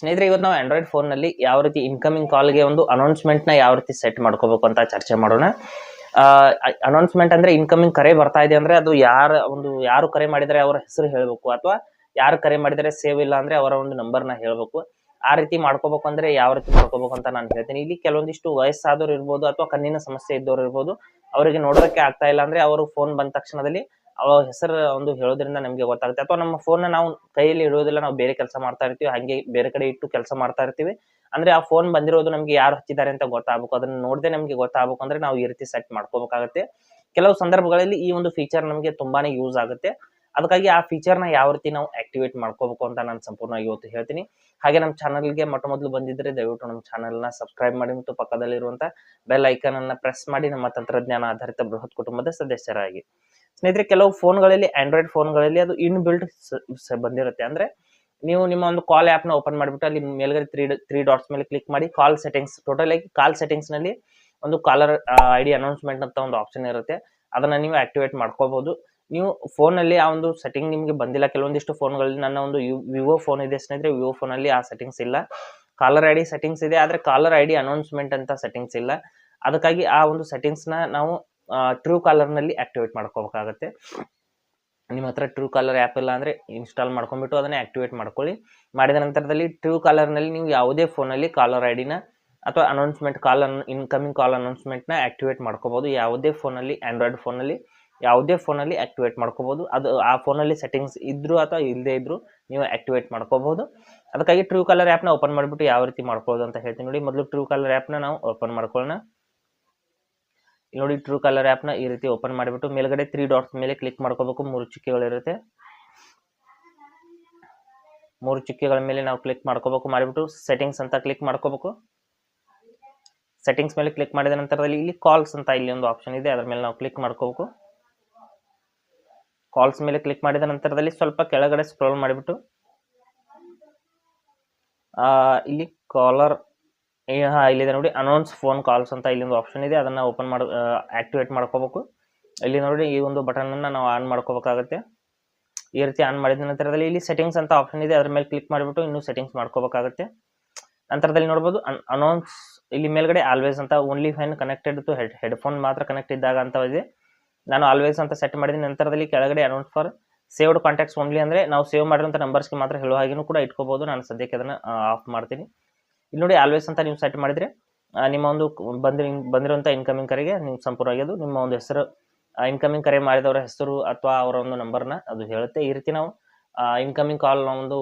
ಸ್ನೇಹಿತರೆ, ಇವತ್ತು ನಾವು ಆಂಡ್ರಾಯ್ಡ್ ಫೋನ್ನಲ್ಲಿ ಯಾವ ರೀತಿ ಇನ್ಕಮಿಂಗ್ ಕಾಲ್ಗೆ ಒಂದು ಅನೌನ್ಸ್ಮೆಂಟ್ನ ಯಾವ ರೀತಿ ಸೆಟ್ ಮಾಡ್ಕೋಬೇಕು ಅಂತ ಚರ್ಚೆ ಮಾಡೋಣ. ಅನೌನ್ಸ್ಮೆಂಟ್ ಅಂದ್ರೆ ಇನ್ಕಮಿಂಗ್ ಕರೆ ಬರ್ತಾ ಇದೆ ಅಂದ್ರೆ ಅದು ಯಾರು ಕರೆ ಮಾಡಿದರೆ ಅವರ ಹೆಸರು ಹೇಳಬೇಕು, ಅಥವಾ ಯಾರು ಕರೆ ಮಾಡಿದರೆ ಸೇವ್ ಇಲ್ಲ ಅಂದ್ರೆ ಅವರ ಒಂದು ನಂಬರ್ನ ಹೇಳಬೇಕು. ಆ ರೀತಿ ಮಾಡ್ಕೋಬೇಕು ಅಂದ್ರೆ ಯಾವ ರೀತಿ ಮಾಡ್ಕೋಬೇಕು ಅಂತ ನಾನು ಹೇಳ್ತೀನಿ. ಇಲ್ಲಿ ಕೆಲವೊಂದಿಷ್ಟು ವಯಸ್ಸಾದವ್ರು ಇರ್ಬೋದು, ಅಥವಾ ಕಣ್ಣಿನ ಸಮಸ್ಯೆ ಇದ್ದವ್ರು ಇರ್ಬೋದು, ಅವರಿಗೆ ನೋಡೋದಕ್ಕೆ ಆಗ್ತಾ ಇಲ್ಲ ಅಂದ್ರೆ ಅವರು ಫೋನ್ ಬಂದ ತಕ್ಷಣದಲ್ಲಿ ಅವ್ರ ಹೆಸರು ಒಂದು ಹೇಳೋದ್ರಿಂದ ನಮಗೆ ಗೊತ್ತಾಗುತ್ತೆ. ಅಥವಾ ನಮ್ಮ ಫೋನ್ ನಾವು ಕೈಯಲ್ಲಿ ಇಡೋದಿಲ್ಲ, ನಾವು ಬೇರೆ ಕೆಲಸ ಮಾಡ್ತಾ ಇರ್ತೀವಿ, ಹಾಗೆ ಬೇರೆ ಕಡೆ ಇಟ್ಟು ಕೆಲಸ ಮಾಡ್ತಾ ಇರ್ತೀವಿ ಅಂದ್ರೆ ಆ ಫೋನ್ ಬಂದಿರೋದು ನಮ್ಗೆ ಯಾರು ಹಚ್ಚಿದ್ದಾರೆ ಅಂತ ಗೊತ್ತಾಗಬೇಕು. ಅದನ್ನ ನೋಡದೆ ನಮ್ಗೆ ಗೊತ್ತಾಗಬೇಕು ಅಂದ್ರೆ ನಾವು ಈ ರೀತಿ ಸೆಟ್ ಮಾಡ್ಕೋಬೇಕಾಗುತ್ತೆ. ಕೆಲವು ಸಂದರ್ಭಗಳಲ್ಲಿ ಈ ಒಂದು ಫೀಚರ್ ನಮಗೆ ತುಂಬಾನೇ ಯೂಸ್ ಆಗುತ್ತೆ. ಅದಕ್ಕಾಗಿ ಆ ಫೀಚರ್ನ ಯಾವ ರೀತಿ ನಾವು ಆಕ್ಟಿವೇಟ್ ಮಾಡ್ಕೋಬೇಕು ಅಂತ ನಾನು ಸಂಪೂರ್ಣವಾಗಿ ಇವತ್ತು ಹೇಳ್ತೀನಿ. ಹಾಗೆ ನಮ್ಮ ಚಾನಲ್ಗೆ ಮೊಟ್ಟ ಮೊದಲು ಬಂದಿದ್ರೆ ದಯವಿಟ್ಟು ನಮ್ಮ ಚಾನಲ್ನ ಸಬ್ಸ್ಕ್ರೈಬ್ ಮಾಡಿ ಮತ್ತು ಪಕ್ಕದಲ್ಲಿರುವಂತಹ ಬೆಲ್ ಐಕಾನ್ ಅನ್ನ ಪ್ರೆಸ್ ಮಾಡಿ ನಮ್ಮ ತಂತ್ರಜ್ಞಾನ ಆಧಾರಿತ ಬೃಹತ್ ಕುಟುಂಬದ ಸದಸ್ಯರಾಗಿ. ಸ್ನೇಹಿತರೆ, ಕೆಲವು ಫೋನ್ಗಳಲ್ಲಿ ಆಂಡ್ರಾಯ್ಡ್ ಫೋನ್ಗಳಲ್ಲಿ ಅದು ಇನ್ ಬಿಲ್ಟ್ ಬಂದಿರುತ್ತೆ. ಅಂದ್ರೆ ನೀವು ನಿಮ್ಮ ಒಂದು ಕಾಲ್ ಆ್ಯಪ್ ನ ಓಪನ್ ಮಾಡಿಬಿಟ್ಟು ಅಲ್ಲಿ ಮೇಲ್ಗಡೆ ತ್ರೀ ಡಾಟ್ಸ್ ಮೇಲೆ ಕ್ಲಿಕ್ ಮಾಡಿ ಕಾಲ್ ಸೆಟ್ಟಿಂಗ್ಸ್, ಟೋಟಲ್ ಆಗಿ ಕಾಲ್ ಸೆಟ್ಟಿಂಗ್ಸ್ ನಲ್ಲಿ ಒಂದು ಕಾಲರ್ ಐಡಿ ಅನೌನ್ಸ್ಮೆಂಟ್ ಅಂತ ಒಂದು ಆಪ್ಷನ್ ಇರುತ್ತೆ. ಅದನ್ನ ನೀವು ಆಕ್ಟಿವೇಟ್ ಮಾಡ್ಕೋಬಹುದು. ನೀವು ಫೋನ್ ಅಲ್ಲಿ ಆ ಒಂದು ಸೆಟ್ಟಿಂಗ್ ನಿಮಗೆ ಬಂದಿಲ್ಲ. ಕೆಲವೊಂದಿಷ್ಟು ಫೋನ್ಗಳಲ್ಲಿ, ನನ್ನ ಒಂದು ವಿವೋ ಫೋನ್ ಇದೆ ಸ್ನೇಹಿತರೆ, ವಿವೋ ಫೋನ್ ಅಲ್ಲಿ ಆ ಸೆಟ್ಟಿಂಗ್ಸ್ ಇಲ್ಲ. ಕಾಲರ್ ಐಡಿ ಸೆಟ್ಟಿಂಗ್ಸ್ ಇದೆ, ಆದ್ರೆ ಕಾಲರ್ ಐಡಿ ಅನೌನ್ಸ್ಮೆಂಟ್ ಅಂತ ಸೆಟ್ಟಿಂಗ್ಸ್ ಇಲ್ಲ. ಅದಕ್ಕಾಗಿ ಆ ಒಂದು ಸೆಟ್ಟಿಂಗ್ಸ್ ನ ನಾವು ಟ್ರೂ ಕಾಲರ್ ನಲ್ಲಿ ಆಕ್ಟಿವೇಟ್ ಮಾಡ್ಕೋಬೇಕಾಗತ್ತೆ. ನಿಮ್ಮ ಹತ್ರ ಟ್ರೂ ಕಾಲರ್ ಆ್ಯಪ್ ಇಲ್ಲ ಅಂದ್ರೆ ಇನ್ಸ್ಟಾಲ್ ಮಾಡ್ಕೊಂಡ್ಬಿಟ್ಟು ಅದನ್ನ ಆಕ್ಟಿವೇಟ್ ಮಾಡ್ಕೊಳ್ಳಿ. ಮಾಡಿದ ನಂತರದಲ್ಲಿ ಟ್ರೂ ಕಾಲರ್ ನಲ್ಲಿ ನೀವು ಯಾವುದೇ ಫೋನಲ್ಲಿ ಕಾಲರ್ ಐಡಿನ ಅಥವಾ ಅನೌನ್ಸ್ಮೆಂಟ್ ಇನ್ಕಮಿಂಗ್ ಕಾಲ್ ಅನೌನ್ಸ್ಮೆಂಟ್ ನ ಆಕ್ಟಿವೇಟ್ ಮಾಡ್ಕೋಬಹುದು. ಯಾವುದೇ ಫೋನಲ್ಲಿ, ಆಂಡ್ರಾಯ್ಡ್ ಫೋನಲ್ಲಿ ಯಾವುದೇ ಫೋನಲ್ಲಿ ಆಕ್ಟಿವೇಟ್ ಮಾಡ್ಕೋಬಹುದು. ಅದು ಆ ಫೋನಲ್ಲಿ ಸೆಟ್ಟಿಂಗ್ಸ್ ಇದ್ರು ಅಥವಾ ಇಲ್ಲದೆ ಇದ್ರು ನೀವು ಆಕ್ಟಿವೇಟ್ ಮಾಡ್ಕೋಬಹುದು. ಅದಕ್ಕಾಗಿ ಟ್ರೂ ಕಾಲರ್ ಆ್ಯಪ್ ನ ಓಪನ್ ಮಾಡಿಬಿಟ್ಟು ಯಾವ ರೀತಿ ಮಾಡ್ಕೊಳ್ಳೋದು ಅಂತ ಹೇಳ್ತೀನಿ ನೋಡಿ. ಮೊದಲು ಟ್ರೂ ಕಾಲರ್ ಆ್ಯಪ್ ನ ನಾವು ಓಪನ್ ಮಾಡ್ಕೊಳ್ಳೋಣ. ನೋಡಿ, ಟ್ರೂ ಕಾಲರ್ ಆ್ಯಪ್ ನ ಈ ರೀತಿ ಓಪನ್ ಮಾಡಿಬಿಟ್ಟು ಮೇಲ್ಗಡೆ ತ್ರೀ ಡಾಟ್ಸ್ ಮೇಲೆ ಕ್ಲಿಕ್ ಮಾಡ್ಕೋಬೇಕು. 3 ಚುಕ್ಕೆಗಳಿರುತ್ತೆ. 3 ಚುಕ್ಕೆಗಳ ಮೇಲೆ ನಾವು ಕ್ಲಿಕ್ ಮಾಡ್ಕೋಬೇಕು. ಮಾಡಿಬಿಟ್ಟು ಸೆಟ್ಟಿಂಗ್ಸ್ ಅಂತ ಕ್ಲಿಕ್ ಮಾಡ್ಕೋಬೇಕು. ಸೆಟ್ಟಿಂಗ್ಸ್ ಮೇಲೆ ಕ್ಲಿಕ್ ಮಾಡಿದ ನಂತರದಲ್ಲಿ ಇಲ್ಲಿ ಕಾಲ್ಸ್ ಅಂತ ಇಲ್ಲಿ ಒಂದು ಆಪ್ಷನ್ ಇದೆ, ಅದರ ಮೇಲೆ ನಾವು ಕ್ಲಿಕ್ ಮಾಡ್ಕೋಬೇಕು. ಕಾಲ್ಸ್ ಮೇಲೆ ಕ್ಲಿಕ್ ಮಾಡಿದ ನಂತರದಲ್ಲಿ ಸ್ವಲ್ಪ ಕೆಳಗಡೆ ಸ್ಕ್ರೋಲ್ ಮಾಡಿಬಿಟ್ಟು ಇಲ್ಲಿ ಕಾಲರ್ ಇಲ್ಲಿದೆ ನೋಡಿ, ಅನೌನ್ಸ್ ಫೋನ್ ಕಾಲ್ಸ್ ಅಂತ ಇಲ್ಲಿ ಒಂದು ಆಪ್ಷನ್ ಇದೆ, ಅದನ್ನ ಓಪನ್ ಆಕ್ಟಿವೇಟ್ ಮಾಡ್ಕೋಬೇಕು. ಇಲ್ಲಿ ನೋಡಿ, ಈ ಒಂದು ಬಟನ್ ಅನ್ನ ನಾವು ಆನ್ ಮಾಡ್ಕೋಬೇಕಾಗುತ್ತೆ. ಈ ರೀತಿ ಆನ್ ಮಾಡಿದ ನಂತರದಲ್ಲಿ ಇಲ್ಲಿ ಸೆಟ್ಟಿಂಗ್ಸ್ ಅಂತ ಆಪ್ಷನ್ ಇದೆ, ಅದ್ರ ಮೇಲೆ ಕ್ಲಿಕ್ ಮಾಡಿಬಿಟ್ಟು ಇನ್ನೂ ಸೆಟ್ಟಿಂಗ್ಸ್ ಮಾಡ್ಕೋಬೇಕಾಗುತ್ತೆ. ನಂತರದಲ್ಲಿ ನೋಡ್ಬೋದು ಅನೌನ್ಸ್ ಇಲ್ಲಿ ಮೇಲ್ಗಡೆ ಆಲ್ವೇಸ್ ಅಂತ, only fine connected to headphone ಮಾತ್ರ ಕನೆಕ್ಟ್ ಇದ್ದಾಗ ಅಂತ ಇದೆ. ನಾನು ಆಲ್ವೇಸ್ ಅಂತ ಸೆಟ್ ಮಾಡಿದ ನಂತರದಲ್ಲಿ ಕೆಳಗಡೆ announce for saved contacts only, ಅಂದ್ರೆ ನಾವು ಸೇವ್ ಮಾಡಿರುವಂಥ ನಂಬರ್ಸ್ಗೆ ಮಾತ್ರ ಹೇಳೋ ಹಾಗೇನೂ ಕೂಡ ಇಟ್ಕೋಬಹುದು. ನಾನು ಸದ್ಯಕ್ಕೆ ಅದನ್ನ ಆಫ್ ಮಾಡ್ತೀನಿ. ಇಲ್ಲಿ ನೋಡಿ, ಆಲ್ವೇಸ್ ಅಂತ ನೀವು ಸೆಟ್ ಮಾಡಿದ್ರೆ ನಿಮ್ಮ ಒಂದು ಬಂದಿರುವಂಥ ಇನ್ಕಮಿಂಗ್ ಕರೆಗೆ ನೀವು ಸಂಪೂರ್ಣವಾಗಿ ಅದು ನಿಮ್ಮ ಒಂದು ಹೆಸರು, ಇನ್ಕಮಿಂಗ್ ಕರೆ ಮಾಡಿದವರ ಹೆಸರು ಅಥವಾ ಅವರ ಒಂದು ನಂಬರ್ನ ಅದು ಹೇಳುತ್ತೆ. ಈ ರೀತಿ ನಾವು ಇನ್ಕಮಿಂಗ್ ಕಾಲ್ ಒಂದು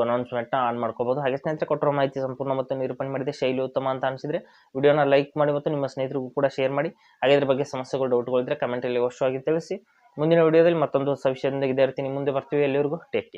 ಅನೌನ್ಸ್ಮೆಂಟ್ ನ ಆನ್ ಮಾಡ್ಕೋಬಹುದು. ಹಾಗೆ ಸ್ನೇಹಿತರೆ, ಕೊಟ್ಟಿರೋ ಮಾಹಿತಿ ಸಂಪೂರ್ಣ ಮತ್ತು ನಿರೂಪಣೆ ಮಾಡಿದೆ ಶೈಲಿ ಉತ್ತಮ ಅಂತ ಅನಿಸಿದ್ರೆ ವಿಡಿಯೋನ ಲೈಕ್ ಮಾಡಿ ಮತ್ತು ನಿಮ್ಮ ಸ್ನೇಹಿತರಿಗೂ ಕೂಡ ಶೇರ್ ಮಾಡಿ. ಹಾಗೆ ಇದ್ರ ಬಗ್ಗೆ ಸಮಸ್ಯೆಗಳು, ಡೌಟ್ಗಳಿದ್ರೆ ಕಮೆಂಟ್ ಅಲ್ಲಿ ಅವಶ್ಯವಾಗಿ ತಿಳಿಸಿ. ಮುಂದಿನ ವಿಡಿಯೋದಲ್ಲಿ ಮತ್ತೊಂದು ಹೊಸ ವಿಷಯದಿಂದ ಇದೇ ರೀತಿ ನಿಮ್ಮ ಮುಂದೆ ಬರ್ತೀವಿ. ಎಲ್ಲಿವರೆಗೂ ಟೇಕ್ ಕೇರ್.